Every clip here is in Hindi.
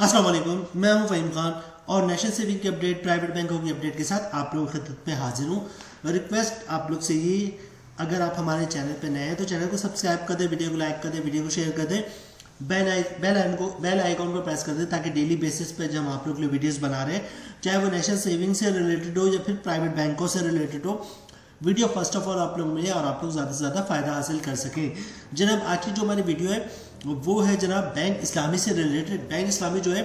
अस्सलाम वालेकुम, मैं हूं फ़हीम खान और नेशनल सेविंग की अपडेट, प्राइवेट बैंकों की अपडेट के साथ आप लोगों की खिदमत में हाजिर हूं। रिक्वेस्ट आप लोग से ये, अगर आप हमारे चैनल पर नए हैं तो चैनल को सब्सक्राइब कर दें, वीडियो को लाइक कर दें, वीडियो को शेयर कर दें, बेल आइकॉन को प्रेस कर दें ताकि डेली बेसिस पे जब हम आप लोग के लिए वीडियोस बना रहे हैं, चाहे वो नेशनल सेविंग से रिलेटेड हो या फिर प्राइवेट बैंकों से रिलेटेड हो, वीडियो फर्स्ट ऑफ ऑल आप लोग मिले और आप लोग ज़्यादा से ज़्यादा फ़ायदा हासिल कर सकें। जनाब आज की जो हमारी वीडियो है वो है जनाब बैंक इस्लामी से रिलेटेड। बैंक इस्लामी जो है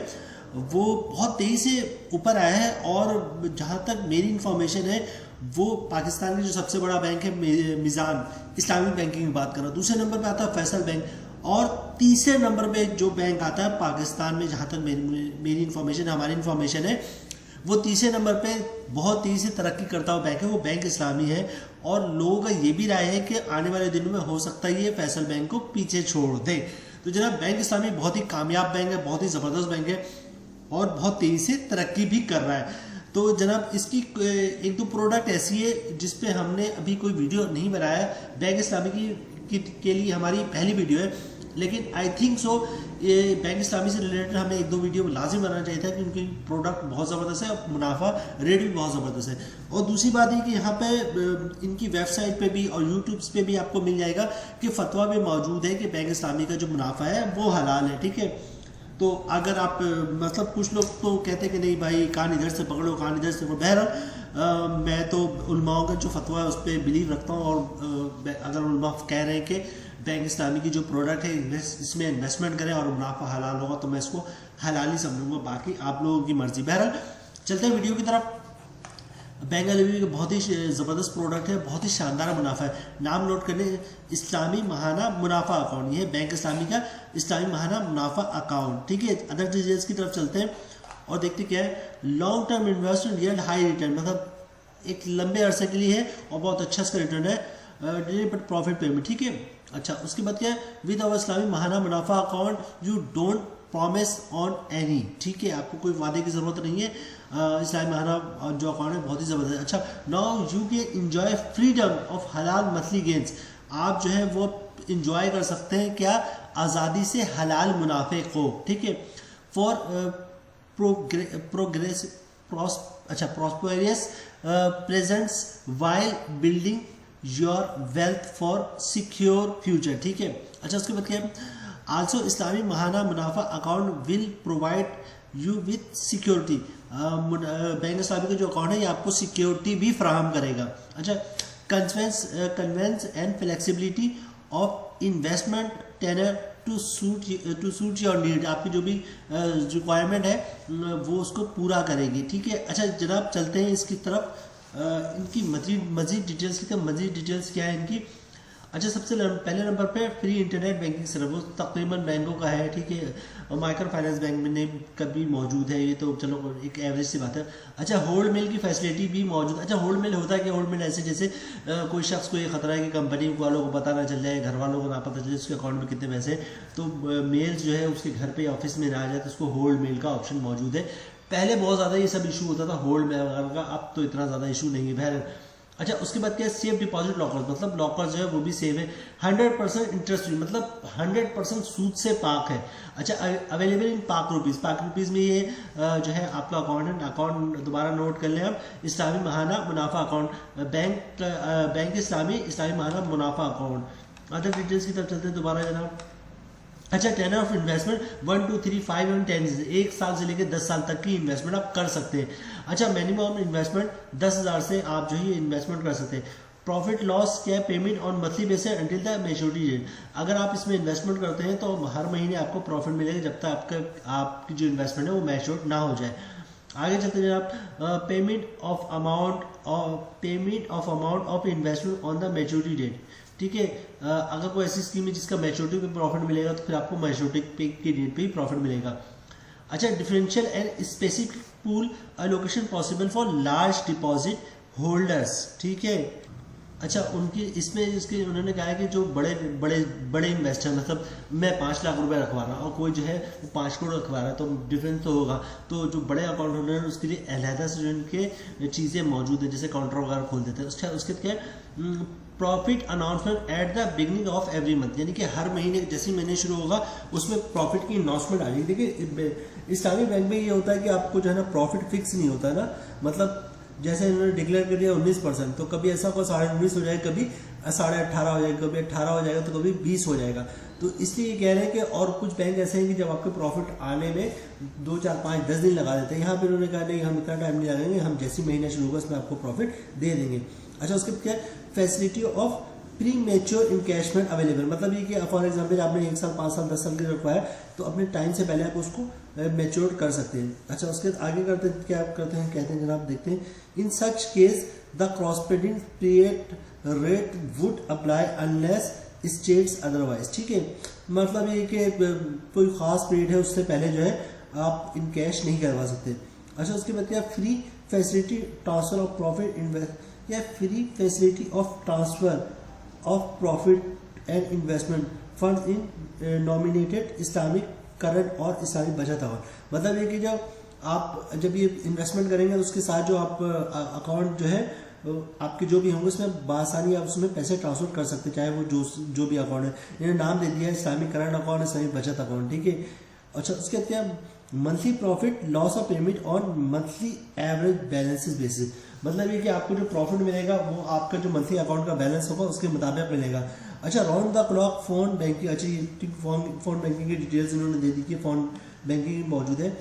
वो बहुत तेज़ी से ऊपर आया है और जहाँ तक मेरी इन्फॉर्मेशन है वो पाकिस्तान की जो सबसे बड़ा बैंक है मिज़ान इस्लामिक बैंकिंग की बात कर रहा हूँ। दूसरे नंबर पे आता है फैसल बैंक और तीसरे नंबर पे जो बैंक आता है पाकिस्तान में, जहाँ तक मेरी इन्फॉर्मेशन हमारी इन्फॉर्मेशन है, वो तीसरे नंबर पे बहुत तेज़ी से तरक्की करता हुआ बैंक है, वो बैंक इस्लामी है। और लोगों का ये भी राय है कि आने वाले दिनों में हो सकता है ये फैसल बैंक को पीछे छोड़ दे। तो जनाब बैंक इस्लामी बहुत ही कामयाब बैंक है, बहुत ही ज़बरदस्त बैंक है और बहुत तेज़ी से तरक्की भी कर रहा है। तो जनाब इसकी एक दो प्रोडक्ट ऐसी है जिस पे हमने अभी कोई वीडियो नहीं बनाया। बैंक इस्लामी के लिए हमारी पहली वीडियो है, लेकिन आई थिंक सो ये बैंक इस्लामी से रिलेटेड हमें एक दो वीडियो लाजिम बनाना चाहिए था क्योंकि प्रोडक्ट बहुत ज़बरदस्त है और मुनाफा रेट भी बहुत ज़बरदस्त है। और दूसरी बात है कि यहाँ पे इनकी वेबसाइट पे भी और यूट्यूब पे भी आपको मिल जाएगा कि फतवा भी मौजूद है कि बैंक इस्लामी का जो मुनाफा है वो हलाल है, ठीक है। तो अगर आप मतलब कुछ लोग तो कहते हैं कि नहीं भाई कान इधर से पकड़ो कान इधर से पकड़ो, बहरहाल मैं तो उलमाओं का जो फतवा है उस पर बिलीव रखता हूँ और अगर उलमा कह रहे हैं कि बैंक इस्लामी की जो प्रोडक्ट है इसमें इन्वेस्टमेंट करें और मुनाफा हलाल होगा तो मैं इसको हलाल ही समझूंगा, बाकी आप लोगों की मर्जी। बहरहाल चलते हैं वीडियो की तरफ। बैंक इस्लामी का बहुत ही ज़बरदस्त प्रोडक्ट है, बहुत ही शानदार मुनाफा है। नाम नोट करने, इस्लामी महाना मुनाफा अकाउंट, ये है बैंक इस्लामी का इस्लामी महाना मुनाफा अकाउंट, ठीक है। अदर डिटेल्स की तरफ चलते हैं और देखते क्या है। Long term investment yield high return, मतलब एक लंबे अरसे के लिए है और बहुत अच्छा इसका रिटर्न है, बट प्रॉफिट पेमेंट, ठीक है। अच्छा उसके बाद क्या है, with our Islami Mahana Munafa account you don't promise on any, ठीक है, आपको कोई वादे की ज़रूरत नहीं है। इस्लामी महाना जो अकाउंट है बहुत ही ज़बरदस्त है। अच्छा now you can enjoy freedom of हलाल मंथली गेंस, आप जो है वो इंजॉय कर सकते हैं क्या, आज़ादी से हलाल मुनाफे को, ठीक है। For progress prosperous presents while building your wealth for secure future, ठीक है। अच्छा उसके बाद क्या है, also Islami Mahana Munafa account will provide you with security, bank Islami का जो अकाउंट है ये आपको सिक्योरिटी भी फराहम करेगा। अच्छा convenience and flexibility of investment tenor to suit your need, आपकी जो भी रिक्वायरमेंट है वो उसको पूरा करेगी, ठीक है। अच्छा जनाब चलते हैं इसकी तरफ, इनकी मज़ीद डिटेल्स क्या है इनकी। अच्छा सबसे पहले नंबर पे फ्री इंटरनेट बैंकिंग सर्विस तकरीबन बैंकों का है, ठीक है, और माइक्रो फाइनेंस बैंक में कभी मौजूद है, ये तो चलो एक एवरेज सी बात है। अच्छा होल्ड मेल की फैसिलिटी भी मौजूद है। अच्छा होल्ड मेल होता है कि होल्ड मेल ऐसे जैसे कोई शख्स को ये खतरा है कि कंपनी वालों को पता ना चल जाए, घर वालों को ना पता चले उसके अकाउंट में कितने पैसे, तो मेल जो है उसके घर पे ऑफिस में ना आ जाए तो उसको होल्ड मेल का ऑप्शन मौजूद है। पहले बहुत ज़्यादा ये सब इशू होता था होल्ड मेल वगैरह का, अब तो इतना ज़्यादा इशू नहीं है बहर। अच्छा उसके बाद क्या है, सेफ डिपॉजिट लॉकर, मतलब लॉकर जो है वो भी सेफ है, 100% इंटरेस्ट फ्री, मतलब 100% सूद से पाक है। अच्छा अवेलेबल इन पाक रुपीज़ में ये जो है आपका अकाउंट दोबारा नोट कर लें आप, इस्लामी महाना मुनाफा अकाउंट, बैंक इस्लामी Mahana Munafa account. Other details की तरफ चलते हैं दोबारा जनाब। अच्छा टेनर ऑफ इन्वेस्टमेंट 1 2 3 5 एंड 10, 1 साल से लेकर 10 साल तक की इन्वेस्टमेंट आप कर सकते हैं। अच्छा मिनिमम इन्वेस्टमेंट 10,000 से आप जो है इन्वेस्टमेंट कर सकते हैं। प्रॉफिट लॉस क्या payment on monthly basis until the maturity date, अगर आप इसमें इन्वेस्टमेंट करते हैं तो हर महीने आपको प्रॉफिट मिलेगा जब तक आपकी जो इन्वेस्टमेंट है वो मैच्योर ना हो जाए। आगे चलते हैं आप, payment of amount of investment on the maturity date, ठीक है। अगर कोई ऐसी स्कीम है जिसका मैच्योरिटी पे प्रॉफिट मिलेगा तो फिर आपको मैच्योरिटी पे की डेट पे ही प्रॉफिट मिलेगा। अच्छा differential and specific pool allocation possible for large deposit holders, ठीक है। अच्छा उनकी इसमें इसके उन्होंने कहा है कि जो बड़े इन्वेस्टर, मतलब मैं 5 लाख रुपए रखवा रहा और कोई जो है वो 5 करोड़ रखवा रहा है तो डिफरेंस तो होगा, तो जो बड़े अकाउंट होल्डर हैं उसके लिए अलहदा से जो इनके चीज़ें मौजूद है जैसे काउंटर वगैरह खोल देते हैं। उसके क्या profit announcement at the beginning of every month, यानी कि हर महीने जैसे ही महीने शुरू होगा उसमें प्रॉफिट की अनाउंसमेंट आ जाएगी। देखिए इस्लामिक बैंक में ये होता है कि आपको जो है ना प्रॉफिट फिक्स नहीं होता है ना, मतलब जैसे इन्होंने डिक्लेयर कर दिया 19%, तो कभी ऐसा को 19.5 हो जाएगा, कभी 18.5 हो जाएगा, कभी 18 हो जाएगा, तो कभी 20 हो जाएगा। तो इसलिए ये कह रहे हैं कि और कुछ बैंक ऐसे हैं कि जब आपके प्रॉफिट आने में 2, 4, 5, 10 दिन लगा देते हैं। यहाँ पे उन्होंने कहा नहीं, हम इतना टाइम नहीं लगाएंगे, हम जैसी महीना शुरू होगा उसमें आपको प्रॉफिट दे देंगे। अच्छा, उसके बाद क्या facility of pre mature encashment available, मतलब ये कि फॉर एग्जाम्पल आपने 1 साल, 5 साल, 10 साल के रखवाया तो अपने टाइम से पहले आप उसको मेच्योर कर सकते हैं। अच्छा, उसके बाद आगे करते हैं, क्या करते हैं, कहते हैं जनाब, देखते हैं, in such case the corresponding period rate would apply unless states otherwise. ठीक है, मतलब ये कि कोई खास पीरियड है उससे पहले जो है आप इन कैश नहीं करवा सकते। अच्छा, उसके बाद क्या free facility transfer of profit invest या free facility of transfer of profit and investment fund in nominated Islamic current और इस्लामिक बचत अकाउंट, मतलब ये कि जब ये इन्वेस्टमेंट करेंगे तो उसके साथ जो आप अकाउंट जो है आपके जो भी होंगे उसमें बासानी आप उसमें पैसे ट्रांसफर कर सकते हैं, चाहे वो जो भी अकाउंट है। इन्होंने नाम दे दिया है इस्लामिक करंट अकाउंट, इस्लामिक बचत अकाउंट। ठीक है, अच्छा, उसके बाद क्या monthly profit loss of payment on monthly average balances basis, मतलब ये कि आपको जो प्रॉफिट मिलेगा वो आपका जो मंथली अकाउंट का बैलेंस होगा उसके मुताबिक मिलेगा। अच्छा, round the clock phone banking, अच्छा ये फोन बैंकिंग की डिटेल्स इन्होंने दे दी कि फोन बैंकिंग मौजूद है।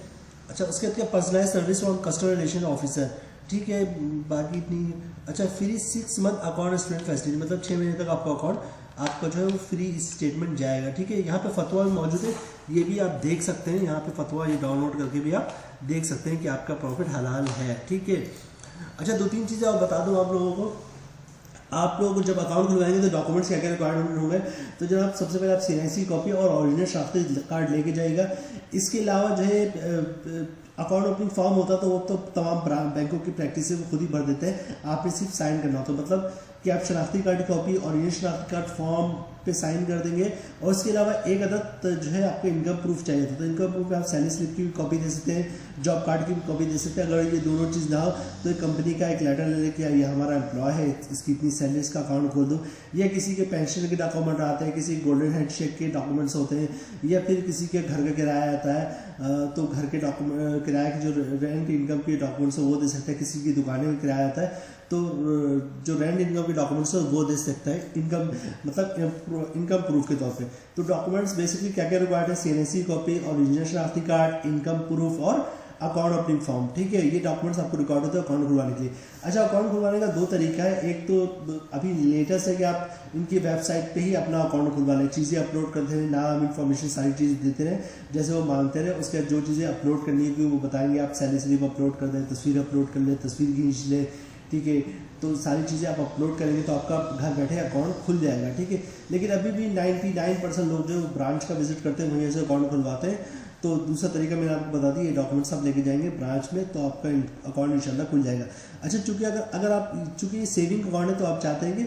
अच्छा, उसके बाद क्या personalise service on customer relation officer. ठीक है, बाकी इतनी। अच्छा, free 6 month account statement facility, मतलब 6 महीने तक आपका अकाउंट आपका जो है वो फ्री स्टेटमेंट जाएगा। ठीक है, यहाँ पे फतवा भी मौजूद है, ये भी आप देख सकते हैं, यहाँ पे फतवा ये डाउनलोड करके भी आप देख सकते हैं कि आपका प्रॉफिट हलाल है। ठीक है, अच्छा 2-3 चीज़ें और बता दूँ आप लोगों को। आप लोग जब अकाउंट खुलवाएंगे तो डॉक्यूमेंट्स क्या क्या रिक्वायरमेंट होंगे, तो जनाब सबसे पहले आप CNC कॉपी और ओरिजिनल शनाख्ती कार्ड लेके जाइएगा। इसके अलावा जो है अकाउंट ओपनिंग फॉर्म होता है तो वो तो तमाम बैंकों की प्रैक्टिस से वो खुद ही भर देते हैं, आपने सिर्फ साइन करना होता है, मतलब कि आप शनाख्ती कार्ड की कॉपी और ये शनाख्ती कार्ड फॉर्म पे साइन कर देंगे। और इसके अलावा एक अदद जो है आपको इनकम प्रूफ चाहिए था, तो इनकम प्रूफ में आप सैलरी स्लिप की भी कॉपी दे सकते हैं, जॉब कार्ड की भी कॉपी दे सकते हैं। अगर ये दोनों चीज़ ना हो तो एक कंपनी का एक लेटर ले लेके ये हमारा एम्प्लॉय है, इसकी इतनी सैलरी, इसका अकाउंट खोल दो, या किसी के पेंशन के डॉक्यूमेंट आते हैं, किसी गोल्डन हैंडशेक के डॉक्यूमेंट्स होते हैं, या फिर किसी के घर का किराया आता है तो घर के डॉक्यूमेंट, किराए की जो रेंट इनकम के डॉक्यूमेंट्स है वो दे सकते हैं, किसी की दुकानें में किराया आता है तो जो रेंट इनकम के डॉक्यूमेंट्स है वो दे सकता है, इनकम मतलब इनकम प्रूफ के तौर पे। तो डॉक्यूमेंट्स बेसिकली क्या क्या रिक्वायर्ड है, CNC कॉपी, ओरिजिनल शनाख्ती कार्ड, इनकम प्रूफ और अकाउंट ओपनिंग फॉर्म। ठीक है, ये डॉक्यूमेंट्स आपको रिकॉर्ड होते हैं अकाउंट खुलवाने के लिए। अच्छा, अकाउंट खुलवाने का 2 तरीका है, एक तो अभी लेटेस्ट है कि आप इनकी वेबसाइट पे ही अपना अकाउंट खुलवा लें, चीज़ें अपलोड करते रहे, नाम, इन्फॉर्मेशन, सारी चीज़ें देते रहे जैसे वो मांगते रहे। उसके बाद जो चीज़ें अपलोड करनी है वो बताएंगे, आप सैलरी स्लिप अपलोड कर दें, तस्वीर अपलोड कर लें, तस्वीर खींच लें। ठीक है, तो सारी चीज़ें आप अपलोड करेंगे तो आपका घर बैठे अकाउंट खुल जाएगा। ठीक है, लेकिन अभी भी 99% लोग जो ब्रांच का विजिट करते हैं वहीं से अकाउंट खुलवाते हैं। तो दूसरा तरीका मैंने आपको बता दी, ये डॉक्यूमेंट्स आप लेके जाएंगे ब्रांच में तो आपका अकाउंट इंशाल्लाह खुल जाएगा। अच्छा, चूँकि अगर आप चूँकि सेविंग अकाउंट है तो आप चाहते हैं कि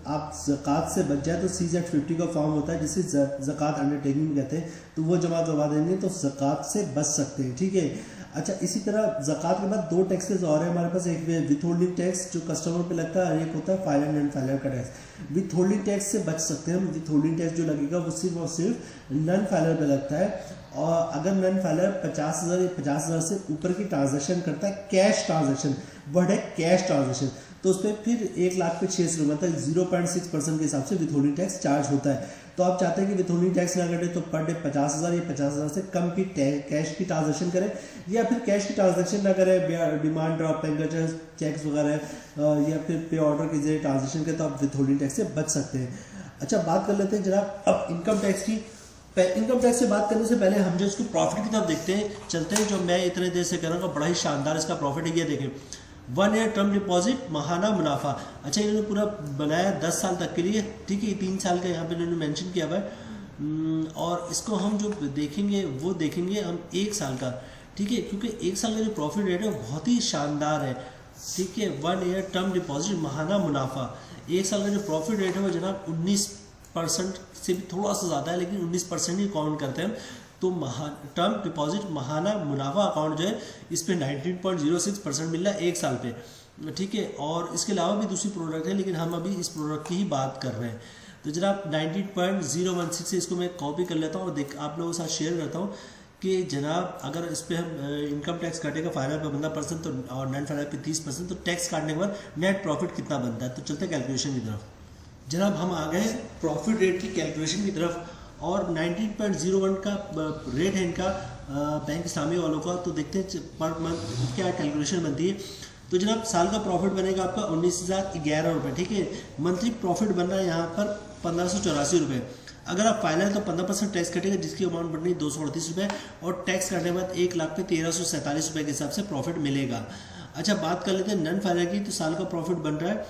आप ज़कात से बच जाए तो CZ50 का फॉर्म होता है जिसे ज़कात अंडरटेकिंग कहते हैं, तो वो जमा करवा देंगे तो ज़कात से बच सकते हैं। ठीक है, अच्छा इसी तरह ज़कात के बाद 2 टैक्सेस और है हमारे पास, एक विथ होल्डिंग टैक्स जो कस्टमर पे लगता है, एक होता है फाइलर एंड फाइलर का टैक्स। विथ होल्डिंग टैक्स से बच सकते हैं हम, विथ होल्डिंग टैक्स जो लगेगा वो सिर्फ और सिर्फ नन फाइलर पे लगता है। और अगर नन फाइलर 50,000 या 50,000 से ऊपर की ट्रांजेक्शन करता है, कैश ट्रांजेक्शन, वर्ड है कैश ट्रांजेक्शन, तो उस पर फिर 1 लाख पे 600 रुपये तक 0.6% के हिसाब से विथ होल्डिंग टैक्स चार्ज होता है। तो आप चाहते हैं कि विथ होल्डिंग टैक्स ना कटे तो पर डे 50,000 या 50,000 से कम की कैश की ट्रांजेक्शन करें, या फिर कैश की ट्रांजेक्शन ना करें, डिमांड ड्राफ्ट, बैंक चेक्स वगैरह या फिर पे ऑर्डर के जरिए ट्रांजेक्शन करें तो आप विथ होल्डिंग टैक्स से बच सकते हैं। अच्छा, बात कर लेते हैं जनाब अब इनकम टैक्स की। इनकम टैक्स से बात करने से पहले हम जो इसको प्रॉफिट की तरफ देखते हैं, चलते हैं, जो मैं इतने देर से कह रहा हूँ बड़ा ही शानदार इसका प्रॉफिट है। ये देखें, 1 ईयर टर्म डिपॉजिट महाना मुनाफा। अच्छा, इन्होंने पूरा बनाया 10 साल तक के लिए। ठीक है, 3 साल का यहाँ पे इन्होंने मेंशन किया हुआ है, और इसको हम जो देखेंगे वो देखेंगे हम 1 साल का। ठीक है, क्योंकि 1 साल का जो प्रॉफिट रेट है बहुत ही शानदार है। ठीक है, 1 ईयर टर्म डिपॉजिट महाना मुनाफा, 1 साल का जो प्रॉफिट रेट है वो जनाब 19% से भी थोड़ा सा ज़्यादा है, लेकिन 19% ही काउंट करते हैं। तो टर्म डिपॉजिट महाना मुनाफा अकाउंट जो है इस पे 19.06% मिल रहा है 1 साल पे। ठीक है। और इसके अलावा भी दूसरी प्रोडक्ट है, लेकिन हम अभी इस प्रोडक्ट की ही बात कर रहे हैं। तो जनाब 19.016 से इसको मैं कॉपी कर लेता हूँ और देख आप लोगों के साथ शेयर करता हूँ कि जनाब अगर इस पर हम इनकम टैक्स काटेगा फाइनल पे 15% तो और नॉन फाइनल पे 30%, तो टैक्स काटने के बाद नेट प्रॉफिट कितना बनता है। तो चलते हैं कैलकुलेशन की तरफ। जनाब हम आ गए प्रॉफिट रेट की कैलकुलेशन की तरफ, और 19.01 का रेट है इनका बैंक इस्लामी वालों का। तो देखते हैं पर मंथ क्या कैलकुलेशन बनती है। तो जनाब साल का प्रॉफिट बनेगा आपका 19,011 रुपये, ठीक है। मंथली प्रॉफिट बन रहा है यहाँ पर 1584 रुपये। अगर आप फाइनल तो 15% टैक्स कटेगा, जिसकी अमाउंट बन रही है 238 रुपये, और टैक्स काटने के बाद 1 लाख पे 1347 रुपये के हिसाब से प्रॉफिट मिलेगा। अच्छा बात कर लेते हैं नॉन फाइनल की। तो साल का प्रॉफिट बन रहा है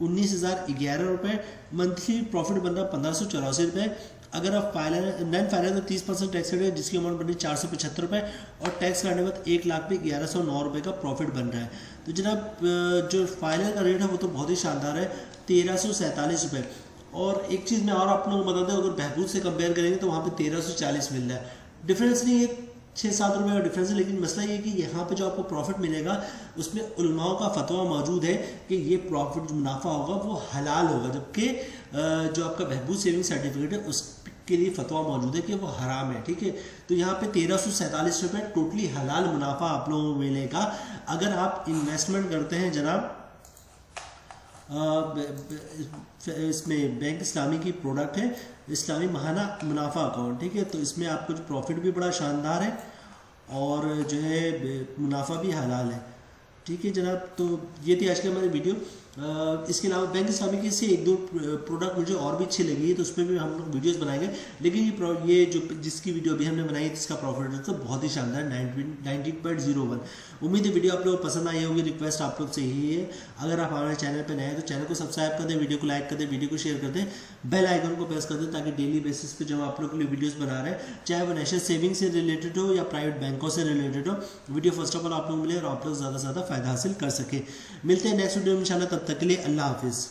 19,011 रुपये, मंथली प्रॉफिट बन रहा है 1584 रुपये। अगर आप फाइनल नॉन फाइनल तो 30% टैक्स कटेगा, जिसकी अमाउंट बन रही है 475 रुपये, और टैक्स काटने के बाद 1 लाख पे 1109 रुपये का प्रॉफिट बन रहा है। तो जनाब जो फाइनल का रेट है वो तो बहुत ही शानदार है, 1347 रुपये। और एक चीज़ मैं और आप लोगों को बता दूं, अगर बहबूद से कंपेयर करेंगे तो वहाँ पे 1340 मिल रहा है। डिफरेंस नहीं है, 6-7 रुपये का डिफरेंस है, लेकिन मसला ये है कि यहाँ पे जो आपको प्रॉफिट मिलेगा उसमें उलमाओं का फतवा मौजूद है कि ये प्रॉफिट जो मुनाफा होगा वो हलाल होगा, जबकि जो आपका बहबूद सेविंग सर्टिफिकेट है उसके लिए फतवा मौजूद है कि वो हराम है, ठीक है। तो यहाँ पे 1347 रुपये टोटली हलाल मुनाफा आप लोगों को मिलेगा अगर आप इन्वेस्टमेंट करते हैं जनाब इसमें बैंक इस्लामी की प्रोडक्ट है इस्लामी महाना मुनाफा अकाउंट, ठीक है। तो इसमें आपको जो प्रॉफिट भी बड़ा शानदार है और जो है मुनाफा भी हलाल है, ठीक है जनाब। तो ये थी आज की हमारी वीडियो। इसके अलावा बैंक इस्लामी की से 1-2 प्रोडक्ट मुझे और भी अच्छी लगी है, तो उस पर भी हम लोग वीडियोस बनाएंगे। लेकिन ये जो जिसकी वीडियो अभी हमने बनाई इसका प्रॉफिट तो बहुत ही शानदार 19.01। उम्मीद है वीडियो आप लोग को पसंद आई होगी। रिक्वेस्ट आप लोग से यही है, अगर आप हमारे चैनल पर नए हैं तो चैनल को सब्सक्राइब कर दें, वीडियो को लाइक कर दें, वीडियो को शेयर कर दें, बेल आइकन को प्रेस कर दें, ताकि डेली बेसिस पे जो हम आप लोग के लिए वीडियोस बना रहे हैं, चाहे वो नेशनल सेविंग से रिलेटेड हो या प्राइवेट बैंकों से रिलेटेड हो, वीडियो फर्स्ट ऑफ ऑल आप लोग मिले और आप लोग ज़्यादा से ज़्यादा फायदा हासिल कर सके। मिलते हैं नेक्स्ट वीडियो में इंशाल्लाह, तब तक के लिए अल्लाह हाफिज़।